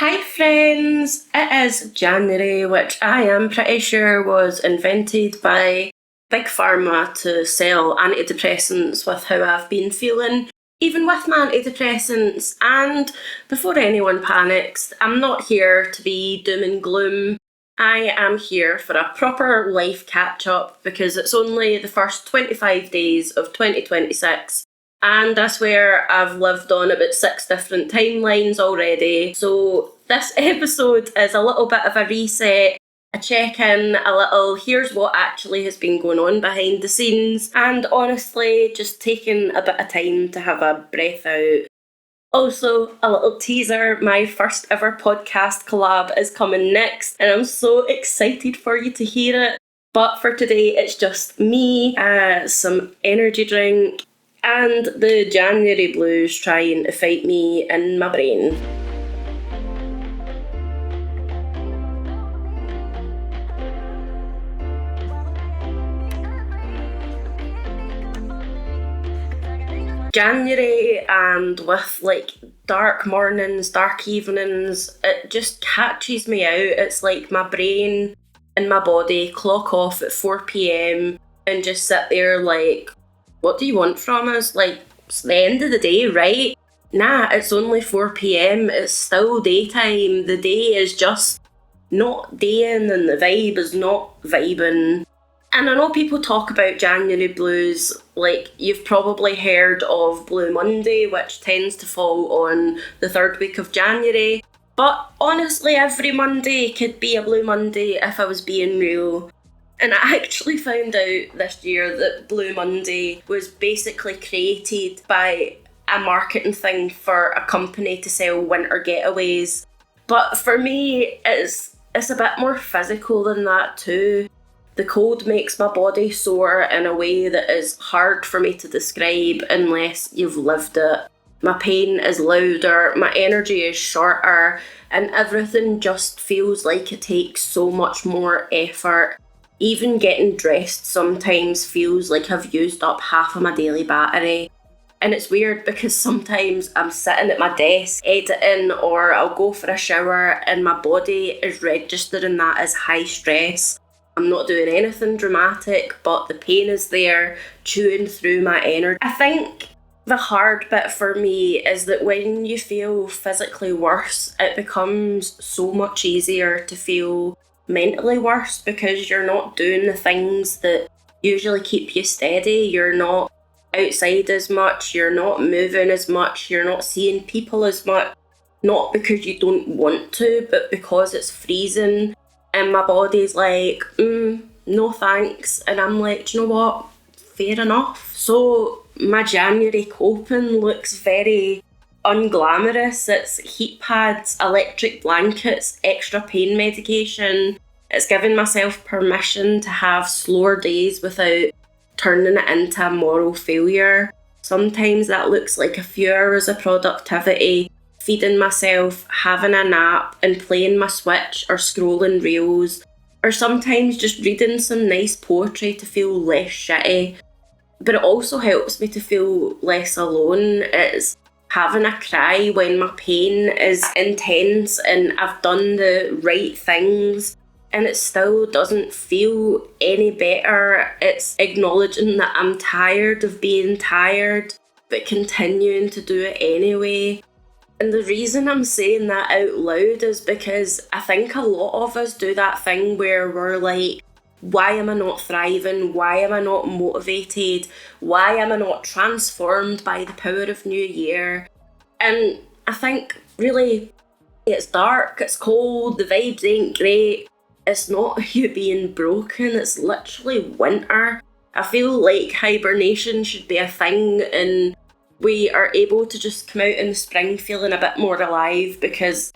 Hi friends! It is January, which I am pretty sure was invented by Big Pharma to sell antidepressants with how I've been feeling, even with my antidepressants. And before anyone panics, I'm not here to be doom and gloom. I am here for a proper life catch up because it's only the first 25 days of 2026. And I swear I've lived on about 6 different timelines already. So this episode is a little bit of a reset, a check-in, a little here's what actually has been going on behind the scenes, and honestly just taking a bit of time to have a breath out. Also, a little teaser, my first ever podcast collab is coming next, and I'm so excited for you to hear it. But for today, it's just me, some energy drink, and the January blues trying to fight me in my brain. January, and with like dark mornings, dark evenings, it just catches me out. It's like my brain and my body clock off at 4 p.m. and just sit there like, what do you want from us? Like, it's the end of the day, right? Nah, it's only 4 p.m. It's still daytime. The day is just not daying and the vibe is not vibing. And I know people talk about January blues, like you've probably heard of Blue Monday, which tends to fall on the third week of January. But honestly, every Monday could be a Blue Monday if I was being real. And I actually found out this year that Blue Monday was basically created by a marketing thing for a company to sell winter getaways. But for me, it's a bit more physical than that too. The cold makes my body sore in a way that is hard for me to describe unless you've lived it. My pain is louder, my energy is shorter, and everything just feels like it takes so much more effort. Even getting dressed sometimes feels like I've used up half of my daily battery. And it's weird because sometimes I'm sitting at my desk editing, or I'll go for a shower and my body is registering that as high stress. I'm not doing anything dramatic, but the pain is there, chewing through my energy. I think the hard bit for me is that when you feel physically worse, it becomes so much easier to feel mentally worse because you're not doing the things that usually keep you steady. You're not outside as much, you're not moving as much, you're not seeing people as much. Not because you don't want to, but because it's freezing. And my body's like, no thanks. And I'm like, do you know what? Fair enough. So my January coping looks very unglamorous. It's heat pads, electric blankets, extra pain medication. It's giving myself permission to have slower days without turning it into a moral failure. Sometimes that looks like a few hours of productivity, feeding myself, having a nap, and playing my Switch or scrolling reels, or sometimes just reading some nice poetry to feel less shitty. But it also helps me to feel less alone. It's having a cry when my pain is intense and I've done the right things and it still doesn't feel any better. It's acknowledging that I'm tired of being tired, but continuing to do it anyway. And the reason I'm saying that out loud is because I think a lot of us do that thing where we're like, why am I not thriving? Why am I not motivated? Why am I not transformed by the power of New Year? And I think really it's dark, it's cold, the vibes ain't great. It's not you being broken, it's literally winter. I feel like hibernation should be a thing and we are able to just come out in the spring feeling a bit more alive, because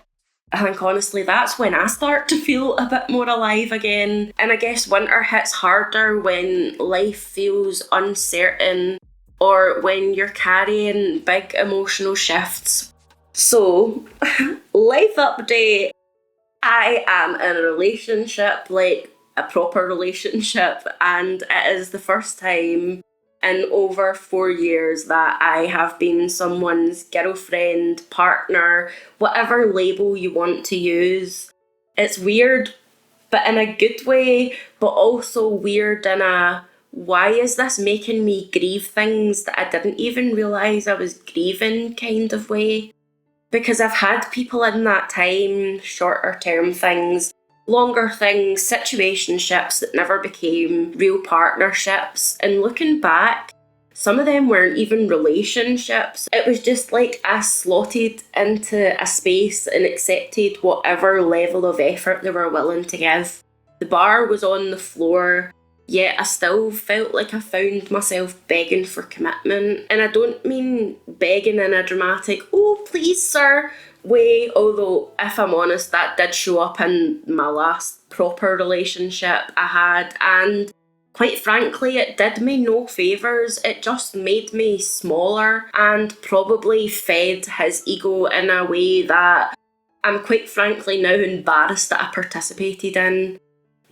I think honestly that's when I start to feel a bit more alive again. And I guess winter hits harder when life feels uncertain or when you're carrying big emotional shifts. So, life update. I am in a relationship, like a proper relationship, and it is the first time in over 4 years that I have been someone's girlfriend, partner, whatever label you want to use. It's weird, but in a good way, but also weird in a, why is this making me grieve things that I didn't even realise I was grieving kind of way? Because I've had people in that time, shorter term things, longer things, situationships that never became real partnerships. And looking back, some of them weren't even relationships. It was just like I slotted into a space and accepted whatever level of effort they were willing to give. The bar was on the floor, yet I still felt like I found myself begging for commitment. And I don't mean begging in a dramatic, oh please sir, way, although if I'm honest, that did show up in my last proper relationship I had, and quite frankly it did me no favours. It just made me smaller and probably fed his ego in a way that I'm quite frankly now embarrassed that I participated in.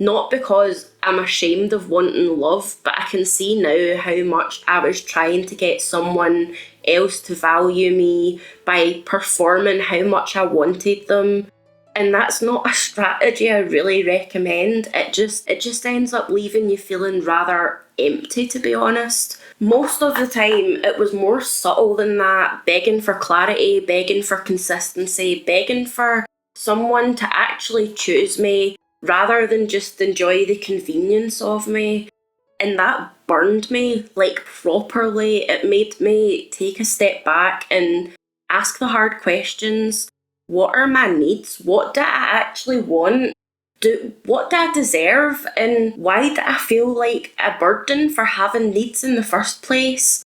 Not because I'm ashamed of wanting love, but I can see now how much I was trying to get someone else to value me by performing how much I wanted them. And that's not a strategy I really recommend. It just ends up leaving you feeling rather empty, to be honest. Most of the time, it was more subtle than that, begging for clarity, begging for consistency, begging for someone to actually choose me, rather than just enjoy the convenience of me. And that burned me, like properly. It made me take a step back and ask the hard questions. What are my needs? What do I actually want? What do I deserve? And why do I feel like a burden for having needs in the first place?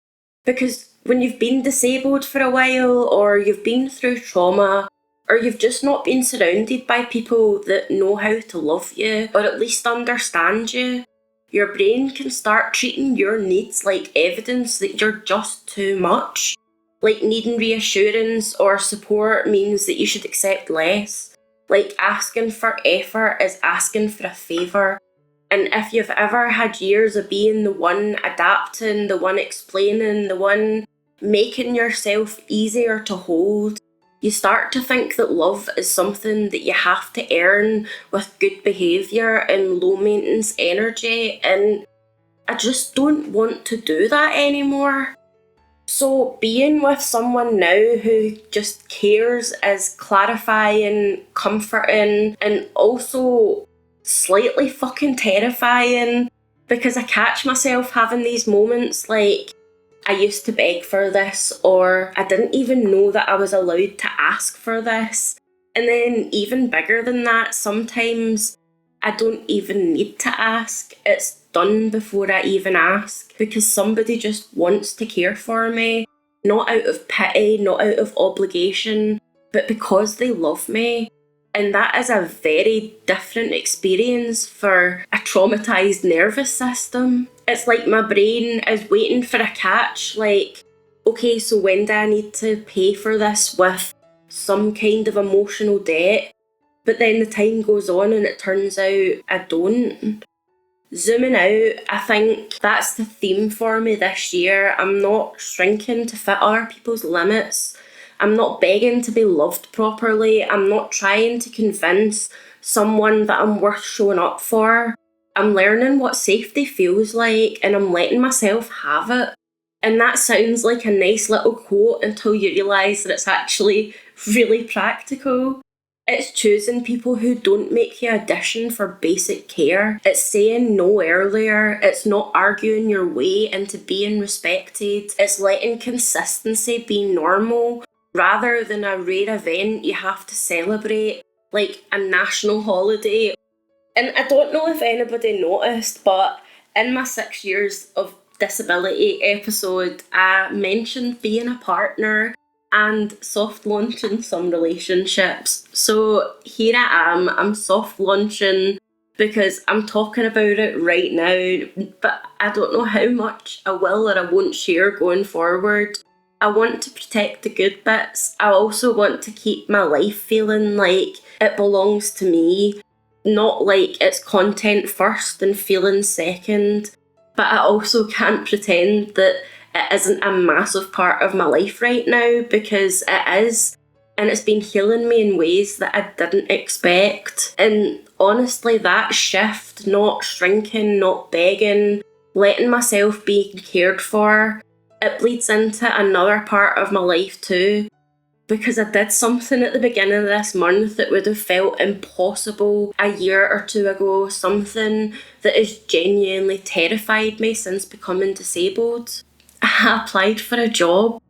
Because when you've been disabled for a while, or you've been through trauma, or you've just not been surrounded by people that know how to love you, or at least understand you, your brain can start treating your needs like evidence that you're just too much. Like needing reassurance or support means that you should accept less. Like asking for effort is asking for a favour. And if you've ever had years of being the one adapting, the one explaining, the one making yourself easier to hold, you start to think that love is something that you have to earn with good behaviour and low maintenance energy, and I just don't want to do that anymore. So being with someone now who just cares is clarifying, comforting, and also slightly fucking terrifying, because I catch myself having these moments like, I used to beg for this, or I didn't even know that I was allowed to ask for this. And then even bigger than that, sometimes I don't even need to ask. It's done before I even ask, because somebody just wants to care for me, not out of pity, not out of obligation, but because they love me. And that is a very different experience for a traumatised nervous system. It's like my brain is waiting for a catch, like, okay, so when do I need to pay for this with some kind of emotional debt? But then the time goes on and it turns out I don't. Zooming out, I think that's the theme for me this year. I'm not shrinking to fit other people's limits. I'm not begging to be loved properly. I'm not trying to convince someone that I'm worth showing up for. I'm learning what safety feels like, and I'm letting myself have it. And that sounds like a nice little quote until you realise that it's actually really practical. It's choosing people who don't make you audition for basic care. It's saying no earlier. It's not arguing your way into being respected. It's letting consistency be normal rather than a rare event you have to celebrate, like a national holiday. And I don't know if anybody noticed, but in my 6 years of disability episode, I mentioned being a partner and soft launching some relationships. So here I am, I'm soft launching because I'm talking about it right now, but I don't know how much I will or I won't share going forward. I want to protect the good bits. I also want to keep my life feeling like it belongs to me, not like it's content first and feeling second. but I also can't pretend that it isn't a massive part of my life right now, because it is. And it's been healing me in ways that I didn't expect. And honestly, that shift, not shrinking, not begging, letting myself be cared for, it bleeds into another part of my life too. Because I did something at the beginning of this month that would have felt impossible a year or two ago. Something that has genuinely terrified me since becoming disabled. I applied for a job,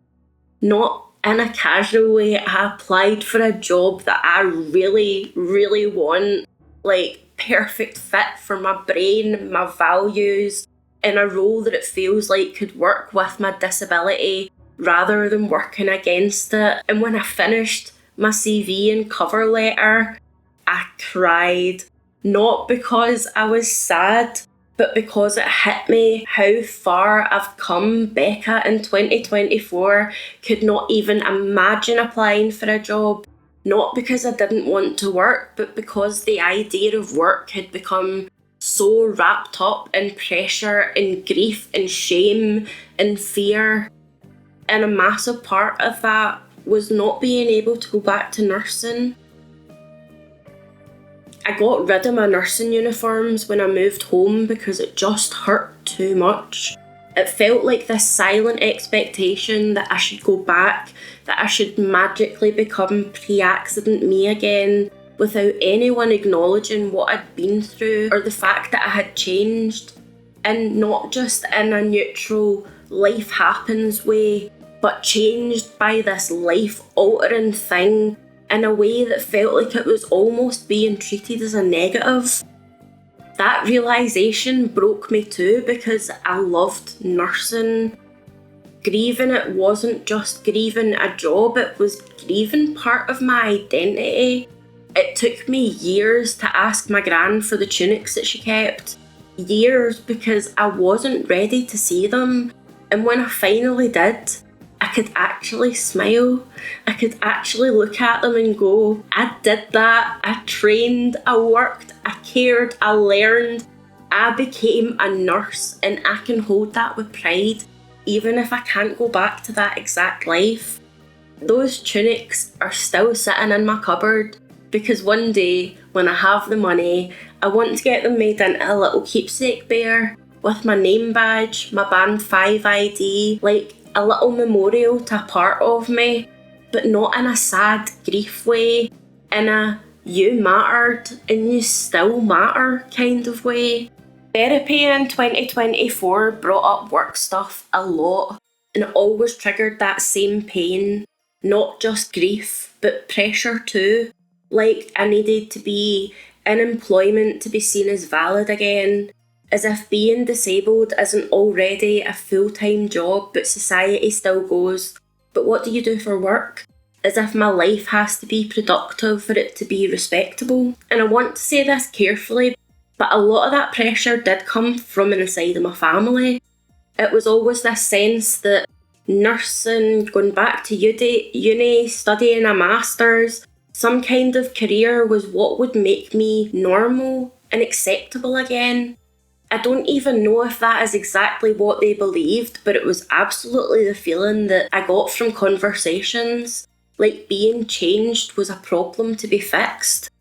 not in a casual way. I applied for a job that I really, really want. Like, perfect fit for my brain, my values, in a role that it feels like could work with my disability rather than working against it. And when I finished my CV and cover letter, I cried. Not because I was sad, but because it hit me how far I've come. Becca in 2024 could not even imagine applying for a job. Not because I didn't want to work, but because the idea of work had become so wrapped up in pressure and grief and shame and fear. And a massive part of that was not being able to go back to nursing. I got rid of my nursing uniforms when I moved home because it just hurt too much. It felt like this silent expectation that I should go back, that I should magically become pre-accident me again, without anyone acknowledging what I'd been through or the fact that I had changed. And not just in a neutral life happens way, but changed by this life-altering thing in a way that felt like it was almost being treated as a negative. That realisation broke me too, because I loved nursing. Grieving it wasn't just grieving a job, it was grieving part of my identity. It took me years to ask my gran for the tunics that she kept. Years, because I wasn't ready to see them. And when I finally did, I could actually smile. I could actually look at them and go, I did that. I trained, I worked, I cared, I learned. I became a nurse, and I can hold that with pride, even if I can't go back to that exact life. Those tunics are still sitting in my cupboard, because one day, when I have the money, I want to get them made into a little keepsake bear with my name badge, my band 5 ID, like a little memorial to a part of me, but not in a sad grief way, in a you mattered and you still matter kind of way. Therapy in 2024 brought up work stuff a lot, and it always triggered that same pain, not just grief, but pressure too. Like I needed to be in employment to be seen as valid again, as if being disabled isn't already a full-time job, but society still goes, but what do you do for work? As if my life has to be productive for it to be respectable. And I want to say this carefully, but a lot of that pressure did come from inside of my family. It was always this sense that nursing, going back to uni, studying a master's, some kind of career was what would make me normal and acceptable again. I don't even know if that is exactly what they believed, but it was absolutely the feeling that I got from conversations, like being changed was a problem to be fixed.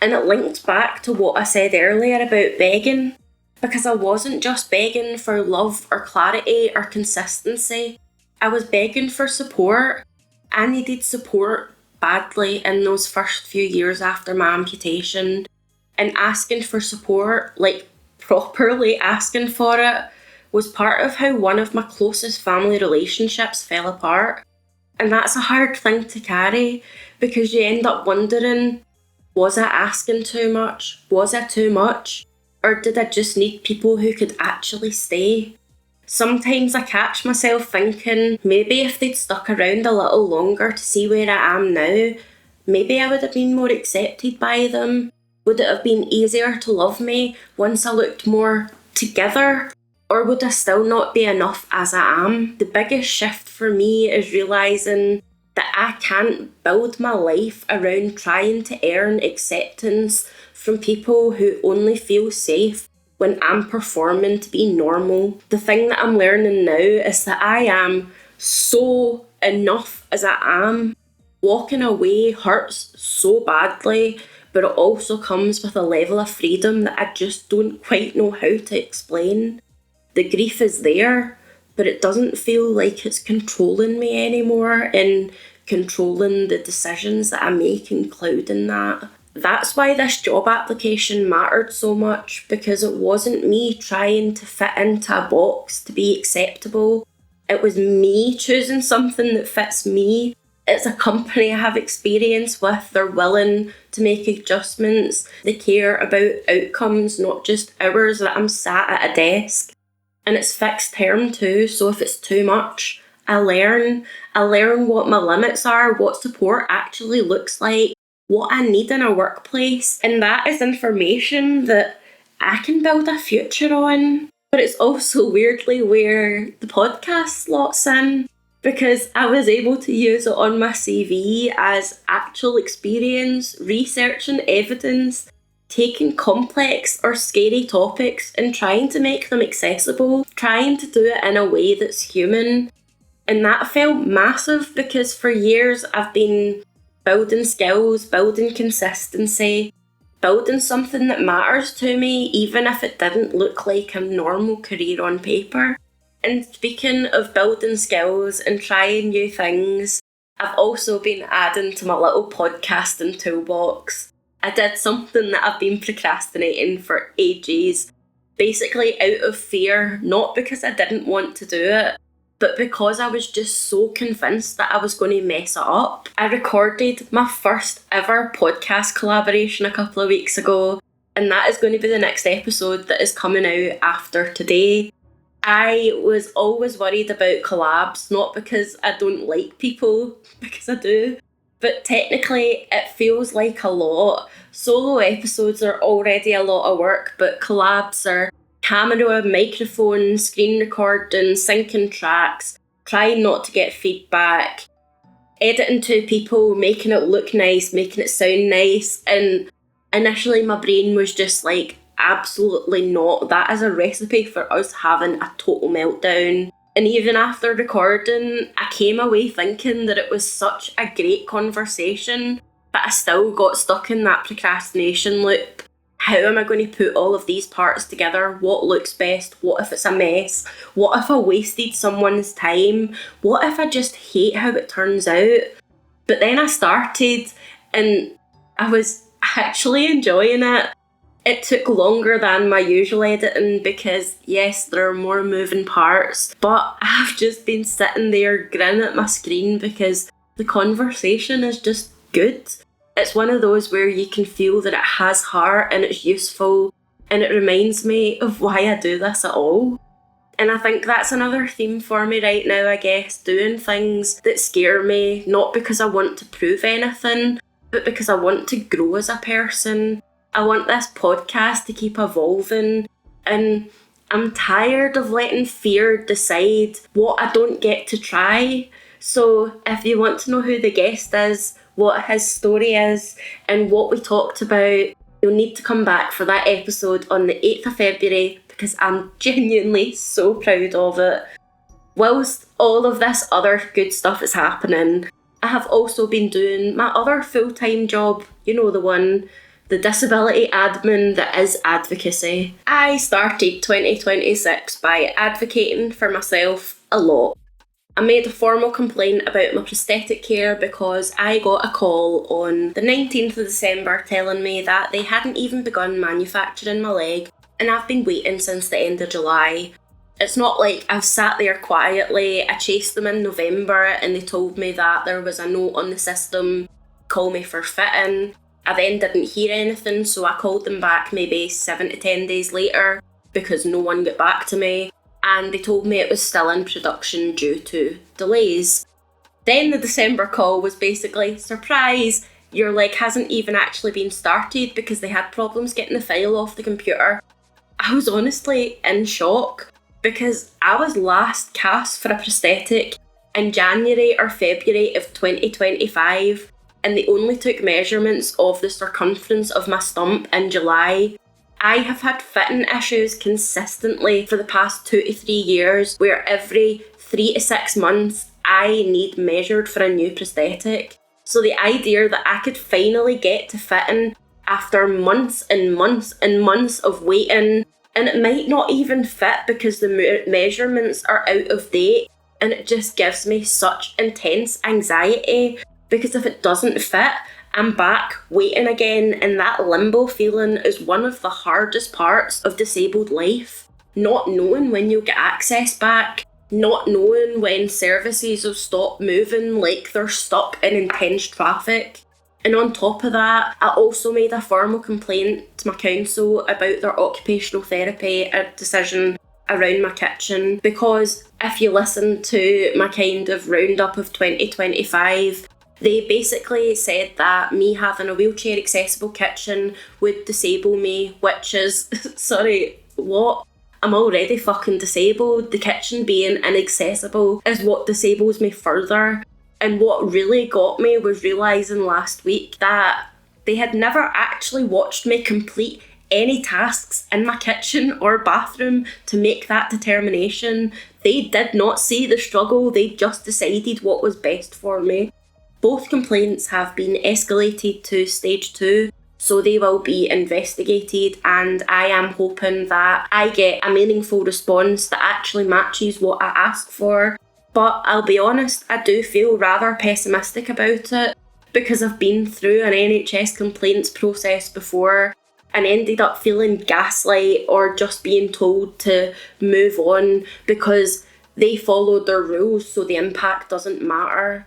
And it linked back to what I said earlier about begging, because I wasn't just begging for love or clarity or consistency. I was begging for support. I needed support badly in those first few years after my amputation, and asking for support, like properly asking for it, was part of how one of my closest family relationships fell apart. And that's a hard thing to carry, because you end up wondering, was I asking too much? Was I too much? Or did I just need people who could actually stay? Sometimes I catch myself thinking, maybe if they'd stuck around a little longer to see where I am now, maybe I would have been more accepted by them. Would it have been easier to love me once I looked more together? Or would I still not be enough as I am? The biggest shift for me is realising that I can't build my life around trying to earn acceptance from people who only feel safe when I'm performing to be normal. The thing that I'm learning now is that I am so enough as I am. Walking away hurts so badly, but it also comes with a level of freedom that I just don't quite know how to explain. The grief is there, but it doesn't feel like it's controlling me anymore and controlling the decisions that I make and clouding that. That's why this job application mattered so much, because it wasn't me trying to fit into a box to be acceptable. It was me choosing something that fits me. It's a company I have experience with. They're willing to make adjustments. They care about outcomes, not just hours that I'm sat at a desk. And it's fixed term too, so if it's too much, I learn what my limits are, what support actually looks like, what I need in a workplace. And that is information that I can build a future on. But it's also weirdly where the podcast slots in, because I was able to use it on my CV as actual experience, researching evidence, taking complex or scary topics and trying to make them accessible, trying to do it in a way that's human. And that felt massive, because for years I've been building skills, building consistency, building something that matters to me, even if it didn't look like a normal career on paper. And speaking of building skills and trying new things, I've also been adding to my little podcasting toolbox. I did something that I've been procrastinating for ages, basically out of fear, not because I didn't want to do it, but because I was just so convinced that I was going to mess it up. I recorded my first ever podcast collaboration a couple of weeks ago, and that is going to be the next episode that is coming out after today. I was always worried about collabs, not because I don't like people, because I do, but technically it feels like a lot. Solo episodes are already a lot of work, but collabs are camera, microphone, screen recording, syncing tracks, trying not to get feedback, editing two people, making it look nice, making it sound nice. And initially my brain was just like, absolutely not. That is a recipe for us having a total meltdown. And even after recording, I came away thinking that it was such a great conversation, but I still got stuck in that procrastination loop. How am I going to put all of these parts together? What looks best? What if it's a mess? What if I wasted someone's time? What if I just hate how it turns out? But then I started and I was actually enjoying it. It took longer than my usual editing because, yes, there are more moving parts, but I've just been sitting there grinning at my screen because the conversation is just good. It's one of those where you can feel that it has heart and it's useful, and it reminds me of why I do this at all. And I think that's another theme for me right now, I guess, doing things that scare me, not because I want to prove anything, but because I want to grow as a person. I want this podcast to keep evolving, and I'm tired of letting fear decide what I don't get to try. So if you want to know who the guest is, what his story is, and what we talked about, you'll need to come back for that episode on the 8th of February because I'm genuinely so proud of it. Whilst all of this other good stuff is happening, I have also been doing my other full-time job, you know, the disability admin that is advocacy. I started 2026 by advocating for myself a lot. I made a formal complaint about my prosthetic care because I got a call on the 19th of December telling me that they hadn't even begun manufacturing my leg, and I've been waiting since the end of July. It's not like I've sat there quietly. I chased them in November and they told me that there was a note on the system, call me for fitting. I then didn't hear anything, so I called them back maybe 7 to 10 days later because no one got back to me, and they told me it was still in production due to delays. Then the December call was basically, surprise, your leg hasn't even actually been started because they had problems getting the file off the computer. I was honestly in shock because I was last cast for a prosthetic in January or February of 2025. And they only took measurements of the circumference of my stump in July. I have had fitting issues consistently for the past 2 to 3 years, where every 3 to 6 months I need measured for a new prosthetic. So the idea that I could finally get to fitting after months and months and months of waiting, and it might not even fit because the measurements are out of date, and it just gives me such intense anxiety, because if it doesn't fit, I'm back waiting again, and that limbo feeling is one of the hardest parts of disabled life. Not knowing when you'll get access back, not knowing when services will stop moving like they're stuck in intense traffic. And on top of that, I also made a formal complaint to my council about their occupational therapy decision around my kitchen, because if you listen to my kind of roundup of 2025, they basically said that me having a wheelchair accessible kitchen would disable me, which is, sorry, what? I'm already fucking disabled. The kitchen being inaccessible is what disables me further. And what really got me was realising last week that they had never actually watched me complete any tasks in my kitchen or bathroom to make that determination. They did not see the struggle, they just decided what was best for me. Both complaints have been escalated to stage 2, so they will be investigated, and I am hoping that I get a meaningful response that actually matches what I asked for. But I'll be honest, I do feel rather pessimistic about it, because I've been through an NHS complaints process before and ended up feeling gaslight or just being told to move on because they followed their rules, so the impact doesn't matter.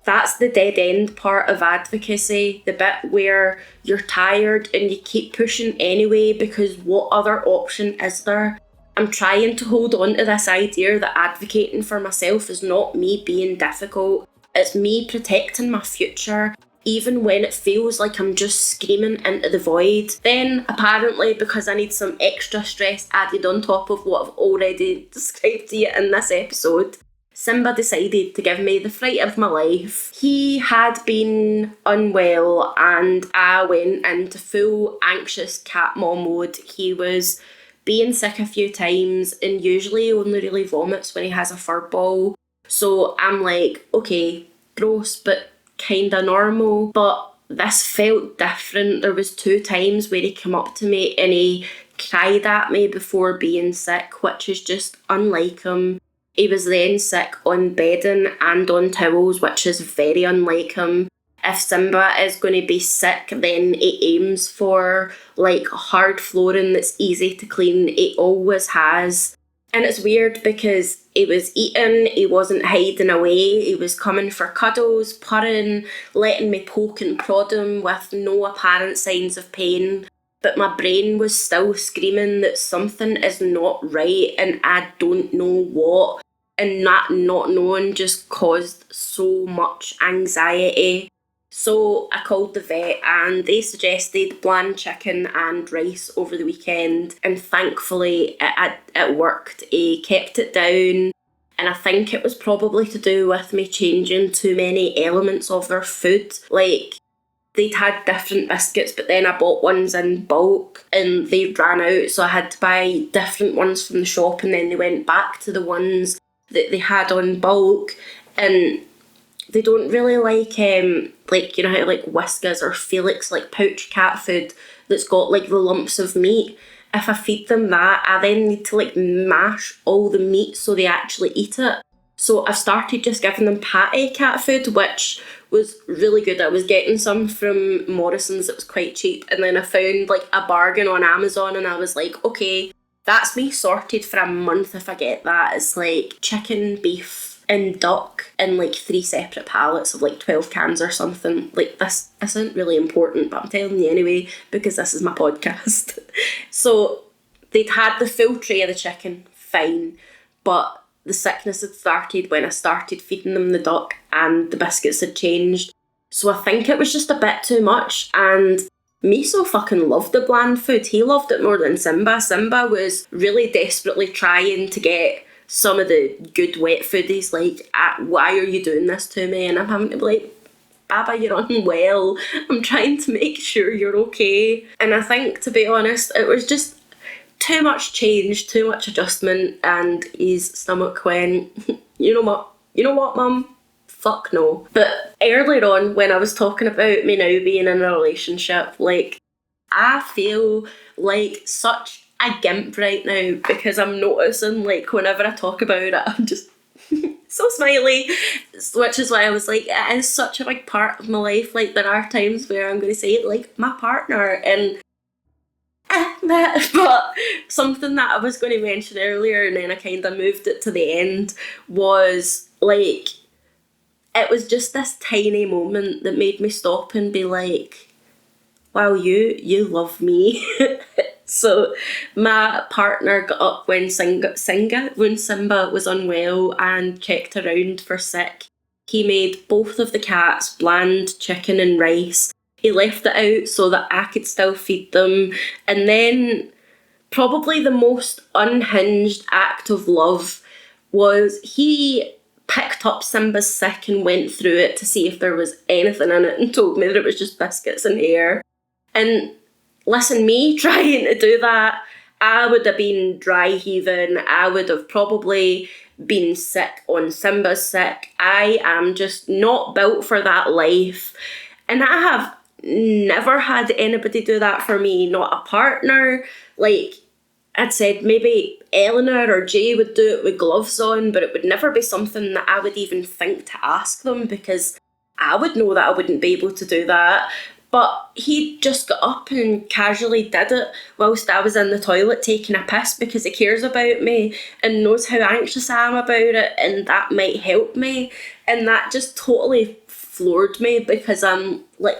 That's the dead end part of advocacy, the bit where you're tired and you keep pushing anyway because what other option is there? I'm trying to hold on to this idea that advocating for myself is not me being difficult, it's me protecting my future, even when it feels like I'm just screaming into the void. Then, apparently, because I need some extra stress added on top of what I've already described to you in this episode, Simba decided to give me the fright of my life. He had been unwell and I went into full anxious cat mom mode. He was being sick a few times and usually only really vomits when he has a fur ball. So I'm like, okay, gross but kinda normal. But this felt different. There was 2 times where he came up to me and he cried at me before being sick, which is just unlike him. He was then sick on bedding and on towels, which is very unlike him. If Simba is going to be sick, then he aims for like hard flooring that's easy to clean. He always has. And it's weird because he was eating, he wasn't hiding away, he was coming for cuddles, purring, letting me poke and prod him with no apparent signs of pain. But my brain was still screaming that something is not right and I don't know what. And that not knowing just caused so much anxiety. So I called the vet and they suggested bland chicken and rice over the weekend, and thankfully it worked. He kept it down, and I think it was probably to do with me changing too many elements of their food. Like, they'd had different biscuits, but then I bought ones in bulk and they ran out, so I had to buy different ones from the shop, and then they went back to the ones that they had on bulk. And they don't really like you know how like Whiskas or Felix, like pouch cat food that's got like the lumps of meat. If I feed them that, I then need to like mash all the meat so they actually eat it. So I've started just giving them patty cat food, which was really good. I was getting some from Morrison's, it was quite cheap, and then I found like a bargain on Amazon and I was like, okay, that's me sorted for a month if I get that. It's like chicken, beef and duck in like 3 separate pallets of like 12 cans or something. Like, this isn't really important, but I'm telling you anyway because this is my podcast. So they'd had the full tray of the chicken, fine, but the sickness had started when I started feeding them the duck and the biscuits had changed. So I think it was just a bit too much, and Miso fucking loved the bland food. He loved it more than Simba. Simba was really desperately trying to get some of the good wet food. He's like, why are you doing this to me? And I'm having to be like, Baba, you're unwell. I'm trying to make sure you're okay. And I think, to be honest, it was just too much change, too much adjustment, and his stomach went, you know what, Mum? Fuck no. But earlier on, when I was talking about me now being in a relationship, like, I feel like such a gimp right now because I'm noticing, like, whenever I talk about it, I'm just so smiley, which is why I was like, it is such a big part of my life. Like, there are times where I'm going to say, like, my partner, and but something that I was going to mention earlier and then I kind of moved it to the end was, like, it was just this tiny moment that made me stop and be like, wow, you love me. So my partner got up when Simba was unwell and checked around for sick. He made both of the cats bland chicken and rice. He left it out so that I could still feed them. And then probably the most unhinged act of love was he picked up Simba's sick and went through it to see if there was anything in it and told me that it was just biscuits and hair. And listen, me trying to do that, I would have been dry heaving. I would have probably been sick on Simba's sick. I am just not built for that life. And I have never had anybody do that for me, not a partner. Like, I'd said maybe Eleanor or Jay would do it with gloves on, but it would never be something that I would even think to ask them because I would know that I wouldn't be able to do that. But he just got up and casually did it whilst I was in the toilet taking a piss because he cares about me and knows how anxious I am about it and that might help me. And that just totally floored me because I'm like,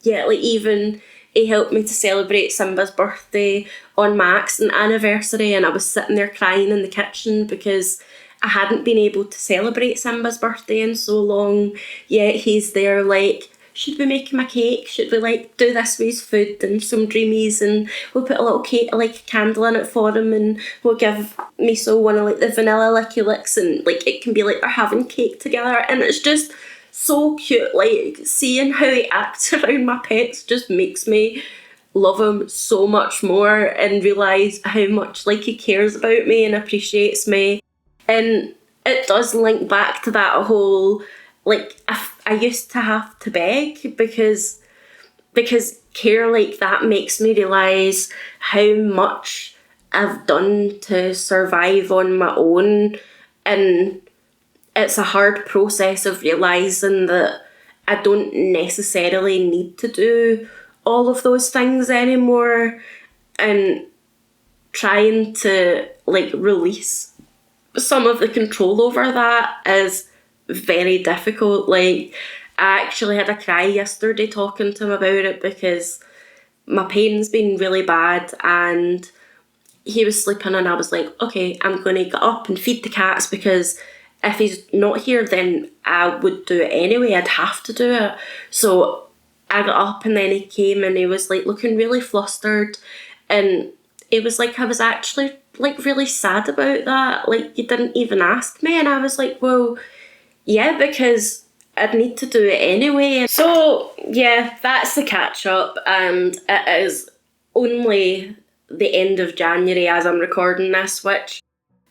yeah, like even he helped me to celebrate Simba's birthday on my accident anniversary and I was sitting there crying in the kitchen because I hadn't been able to celebrate Simba's birthday in so long. Yet he's there like, should we make him a cake? Should we like do this with his food and some dreamies and we'll put a little cake, like a candle in it for him and we'll give Miso one of like the vanilla licky licks and like it can be like they're having cake together and it's just so cute. Like seeing how he acts around my pets just makes me love him so much more and realise how much like he cares about me and appreciates me. And it does link back to that whole like I used to have to beg because care like that makes me realise how much I've done to survive on my own, and it's a hard process of realising that I don't necessarily need to do all of those things anymore, and trying to like release some of the control over that is very difficult. Like I actually had a cry yesterday talking to him about it because my pain's been really bad and he was sleeping and I was like, okay, I'm going to get up and feed the cats because if he's not here then I would do it anyway. I'd have to do it. So I got up and then he came and he was like looking really flustered and it was like I was actually like really sad about that. Like you didn't even ask me and I was like, well, yeah, because I'd need to do it anyway. So yeah, that's the catch up and it is only the end of January as I'm recording this, which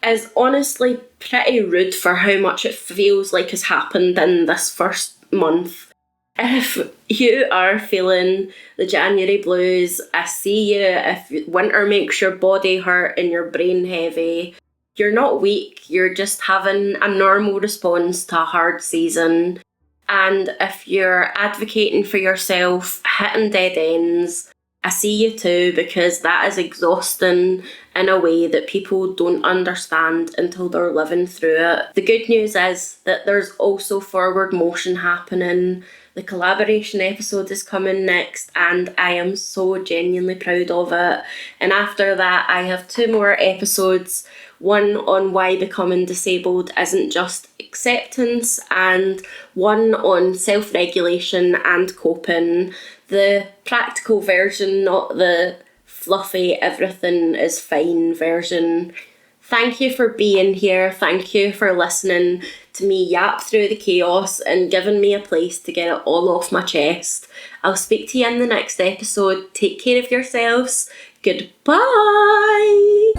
is honestly pretty rude for how much it feels like has happened in this first month. If you are feeling the January blues, I see you. If winter makes your body hurt and your brain heavy, you're not weak, you're just having a normal response to a hard season. And if you're advocating for yourself, hitting dead ends, I see you too, because that is exhausting in a way that people don't understand until they're living through it. The good news is that there's also forward motion happening. The collaboration episode is coming next and I am so genuinely proud of it. And after that, I have 2 more episodes. One on why becoming disabled isn't just acceptance, and one on self-regulation and coping. The practical version, not the fluffy everything is fine version. Thank you for being here. Thank you for listening to me yap through the chaos and giving me a place to get it all off my chest. I'll speak to you in the next episode. Take care of yourselves. Goodbye.